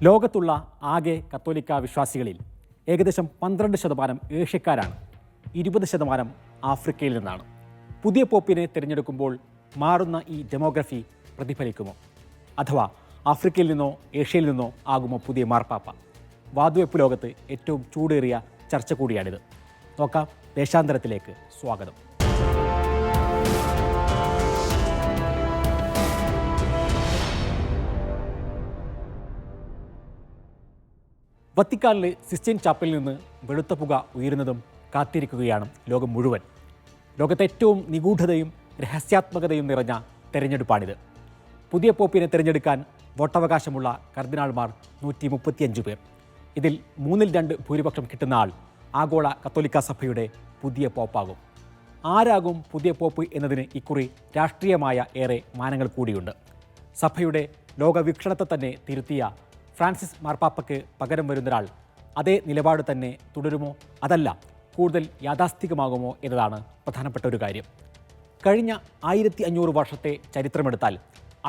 ലോകത്തുള്ള ആകെ കത്തോലിക്ക വിശ്വാസികളിൽ ഏകദേശം 12% ഏഷ്യക്കാരാണ്. 20% ആഫ്രിക്കയിൽ നിന്നാണ്. പുതിയ പോപ്പിനെ തിരഞ്ഞെടുക്കുമ്പോൾ മാറുന്ന ഈ ഡെമോഗ്രഫി പ്രതിഫലിക്കുമോ? അഥവാ ആഫ്രിക്കയിൽ നിന്നോ ഏഷ്യയിൽ നിന്നോ ആകുമോ പുതിയ മാർപ്പാപ്പ? വാതുവെപ്പ് ലോകത്ത് ഏറ്റവും ചൂടേറിയ ചർച്ച കൂടിയാണിത്. നോക്കാം. ദേശാന്തരത്തിലേക്ക് സ്വാഗതം. വത്തിക്കാനിലെ സിസ്റ്റൈൻ ചാപ്പലിൽ നിന്ന് വെളുത്ത പുക ഉയരുന്നതും കാത്തിരിക്കുകയാണ് ലോകം മുഴുവൻ. ലോകത്തെ ഏറ്റവും നിഗൂഢതയും രഹസ്യാത്മകതയും നിറഞ്ഞ തെരഞ്ഞെടുപ്പാണിത്. പുതിയ പോപ്പിനെ തിരഞ്ഞെടുക്കാൻ വോട്ടവകാശമുള്ള കർദിനാൾമാർ 135 പേർ. ഇതിൽ 2 ഭൂരിപക്ഷം കിട്ടുന്ന ആൾ ആഗോള കത്തോലിക്ക സഭയുടെ പുതിയ പോപ്പാകും. ആരാകും പുതിയ പോപ്പ് എന്നതിന് ഇക്കുറി രാഷ്ട്രീയമായ ഏറെ മാനങ്ങൾ കൂടിയുണ്ട്. സഭയുടെ ലോകവീക്ഷണത്തെ തന്നെ തിരുത്തിയ ഫ്രാൻസിസ് മാർപ്പാപ്പയ്ക്ക് പകരം വരുന്നൊരാൾ അതേ നിലപാട് തന്നെ തുടരുമോ, അതല്ല കൂടുതൽ യാഥാസ്ഥികമാകുമോ എന്നതാണ് പ്രധാനപ്പെട്ട ഒരു കാര്യം. കഴിഞ്ഞ 1500 വർഷത്തെ ചരിത്രമെടുത്താൽ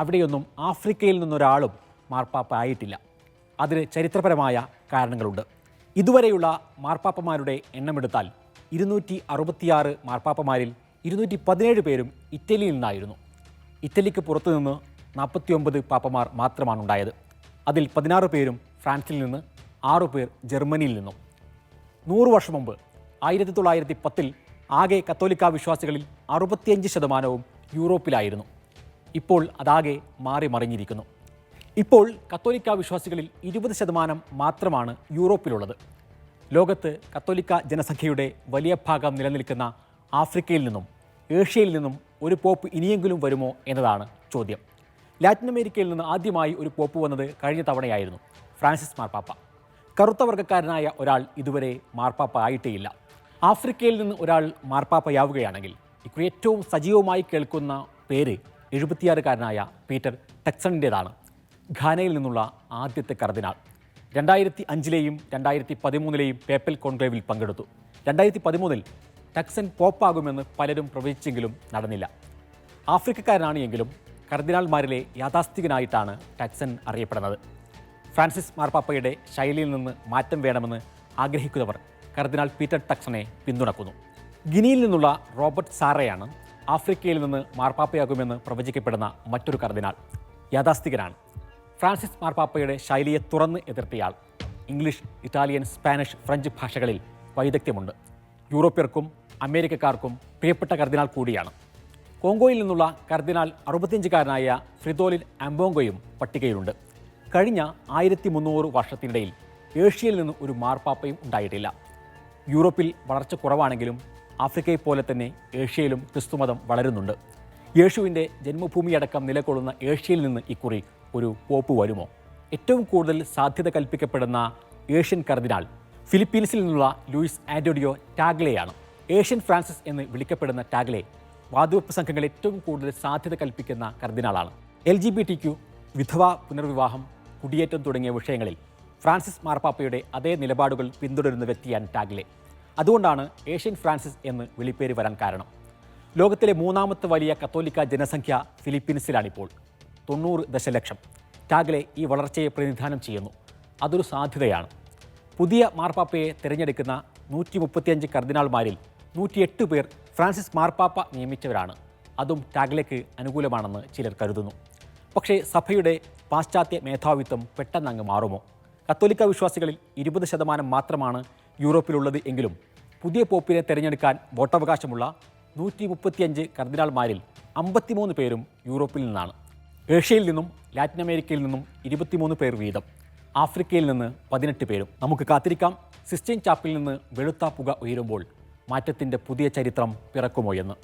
അവിടെയൊന്നും ആഫ്രിക്കയിൽ നിന്നൊരാളും മാർപ്പാപ്പ ആയിട്ടില്ല. അതിന് ചരിത്രപരമായ കാരണങ്ങളുണ്ട്. ഇതുവരെയുള്ള മാർപ്പാപ്പമാരുടെ എണ്ണമെടുത്താൽ 266 മാർപ്പാപ്പമാരിൽ 217 പേരും ഇറ്റലിയിൽ നിന്നായിരുന്നു. ഇറ്റലിക്ക് പുറത്തുനിന്ന് 49 പാപ്പമാർ മാത്രമാണ് ഉണ്ടായത്. അതിൽ 16 പേരും ഫ്രാൻസിൽ നിന്ന്, 6 പേർ ജർമ്മനിയിൽ നിന്നും. 100 വർഷം മുമ്പ് 1910 ആകെ കത്തോലിക്ക വിശ്വാസികളിൽ 65% യൂറോപ്പിലായിരുന്നു. ഇപ്പോൾ അതാകെ മാറി മറിഞ്ഞിരിക്കുന്നു. ഇപ്പോൾ കത്തോലിക്ക വിശ്വാസികളിൽ 20% മാത്രമാണ് യൂറോപ്പിലുള്ളത്. ലോകത്ത് കത്തോലിക്ക ജനസംഖ്യയുടെ വലിയ ഭാഗം നിലനിൽക്കുന്ന ആഫ്രിക്കയിൽ നിന്നും ഏഷ്യയിൽ നിന്നും ഒരു പോപ്പ് ഇനിയെങ്കിലും വരുമോ എന്നതാണ് ചോദ്യം. ലാറ്റിൻ അമേരിക്കയിൽ നിന്ന് ആദ്യമായി ഒരു പോപ്പ് വന്നത് കഴിഞ്ഞ തവണയായിരുന്നു. ഫ്രാൻസിസ് മാർപ്പാപ്പ. കറുത്ത വർഗ്ഗക്കാരനായ ഒരാൾ ഇതുവരെ മാർപ്പാപ്പ ആയിട്ടേയില്ല. ആഫ്രിക്കയിൽ നിന്ന് ഒരാൾ മാർപ്പാപ്പയാവുകയാണെങ്കിൽ ഇക്കുറി ഏറ്റവും സജീവമായി കേൾക്കുന്ന പേര് 76-കാരനായ പീറ്റർ ടക്സണിൻ്റേതാണ്. ഘാനയിൽ നിന്നുള്ള ആദ്യത്തെ കർദിനാൾ. 2005-ലെയും 2013-ലെയും പേപ്പൽ കോൺക്ലേവിൽ പങ്കെടുത്തു. 2013-ൽ ടക്സൺ പോപ്പാകുമെന്ന് പലരും പ്രവചിച്ചെങ്കിലും നടന്നില്ല. ആഫ്രിക്കക്കാരനാണ് എങ്കിലും കർദിനാൾമാരിലെ യാഥാസ്ഥികനായിട്ടാണ് ടക്സൺ അറിയപ്പെടുന്നത്. ഫ്രാൻസിസ് മാർപ്പാപ്പയുടെ ശൈലിയിൽ നിന്ന് മാറ്റം വേണമെന്ന് ആഗ്രഹിക്കുന്നവർ കർദിനാൾ പീറ്റർ ടക്സണെ പിന്തുണക്കുന്നു. ഗിനിയിൽ നിന്നുള്ള റോബർട്ട് സാറയാണ് ആഫ്രിക്കയിൽ നിന്ന് മാർപ്പാപ്പയാകുമെന്ന് പ്രവചിക്കപ്പെടുന്ന മറ്റൊരു കർദിനാൾ. യാഥാസ്ഥികനാണ്. ഫ്രാൻസിസ് മാർപ്പാപ്പയുടെ ശൈലിയെ തുറന്ന് എതിർത്തയാൾ. ഇംഗ്ലീഷ്, ഇറ്റാലിയൻ, സ്പാനിഷ്, ഫ്രഞ്ച് ഭാഷകളിൽ വൈദഗ്ധ്യമുണ്ട്. യൂറോപ്യർക്കും അമേരിക്കക്കാർക്കും പ്രിയപ്പെട്ട കർദിനാൾ കൂടിയാണ്. കോങ്കോയിൽ നിന്നുള്ള കർദിനാൾ 65-കാരനായ ഫ്രിദോലിൻ അംബോങ്കോയും പട്ടികയിലുണ്ട്. കഴിഞ്ഞ 1300 വർഷത്തിനിടയിൽ ഏഷ്യയിൽ നിന്ന് ഒരു മാർപ്പാപ്പയും ഉണ്ടായിട്ടില്ല. യൂറോപ്പിൽ വളർച്ച കുറവാണെങ്കിലും ആഫ്രിക്കയെ പോലെ തന്നെ ഏഷ്യയിലും ക്രിസ്തുമതം വളരുന്നുണ്ട്. യേശുവിൻ്റെ ജന്മഭൂമിയടക്കം നിലകൊള്ളുന്ന ഏഷ്യയിൽ നിന്ന് ഇക്കുറി ഒരു പോപ്പ് വരുമോ? ഏറ്റവും കൂടുതൽ സാധ്യത കൽപ്പിക്കപ്പെടുന്ന ഏഷ്യൻ കർദിനാൾ ഫിലിപ്പീൻസിൽ നിന്നുള്ള ലൂയിസ് ആന്റോണിയോ ടാഗ്ലെയാണ്. ഏഷ്യൻ ഫ്രാൻസിസ് എന്ന് വിളിക്കപ്പെടുന്ന ടാഗ്ലെ വാതുവെപ്പ് സംഘങ്ങൾ ഏറ്റവും കൂടുതൽ സാധ്യത കൽപ്പിക്കുന്ന കർദിനാളാണ്. LGBTQ, വിധവാ പുനർവിവാഹം, കുടിയേറ്റം തുടങ്ങിയ വിഷയങ്ങളിൽ ഫ്രാൻസിസ് മാർപ്പാപ്പയുടെ അതേ നിലപാടുകൾ പിന്തുടരുന്ന വ്യക്തിയാണ് ടാഗ്ലെ. അതുകൊണ്ടാണ് ഏഷ്യൻ ഫ്രാൻസിസ് എന്ന് വിളിപ്പേര് വരാൻ കാരണം. ലോകത്തിലെ 3ാമത്തെ വലിയ കത്തോലിക്ക ജനസംഖ്യ ഫിലിപ്പീൻസിലാണിപ്പോൾ. 90 ദശലക്ഷം. ടാഗ്ലെ ഈ വളർച്ചയെ പ്രതിനിധാനം ചെയ്യുന്നു. അതൊരു സാധ്യതയാണ്. പുതിയ മാർപ്പാപ്പയെ തിരഞ്ഞെടുക്കുന്ന 135 കർദിനാൾമാരിൽ 108 പേർ ഫ്രാൻസിസ് മാർപ്പാപ്പ നിയമിച്ചവരാണ്. അതും ടാഗ്ലെക്ക് അനുകൂലമാണെന്ന് ചിലർ കരുതുന്നു. പക്ഷേ സഭയുടെ പാശ്ചാത്യ മേധാവിത്വം പെട്ടെന്നങ്ങ് മാറുമോ? കത്തോലിക്ക വിശ്വാസികളിൽ 20% മാത്രമാണ് യൂറോപ്പിലുള്ളത് എങ്കിലും പുതിയ പോപ്പിനെ തിരഞ്ഞെടുക്കാൻ വോട്ടവകാശമുള്ള 135 കർദിനാൾമാരിൽ 53 പേരും യൂറോപ്പിൽ നിന്നാണ്. ഏഷ്യയിൽ നിന്നും ലാറ്റിൻ അമേരിക്കയിൽ നിന്നും 23 പേർ വീതം. ആഫ്രിക്കയിൽ നിന്ന് 18 പേരും. നമുക്ക് കാത്തിരിക്കാം സിസ്റ്റൈൻ ചാപ്പലിൽ നിന്ന് വെളുത്ത പുക ഉയരുമ്പോൾ മാറ്റത്തിൻ്റെ പുതിയ ചരിത്രം പിറക്കുമോ എന്ന്.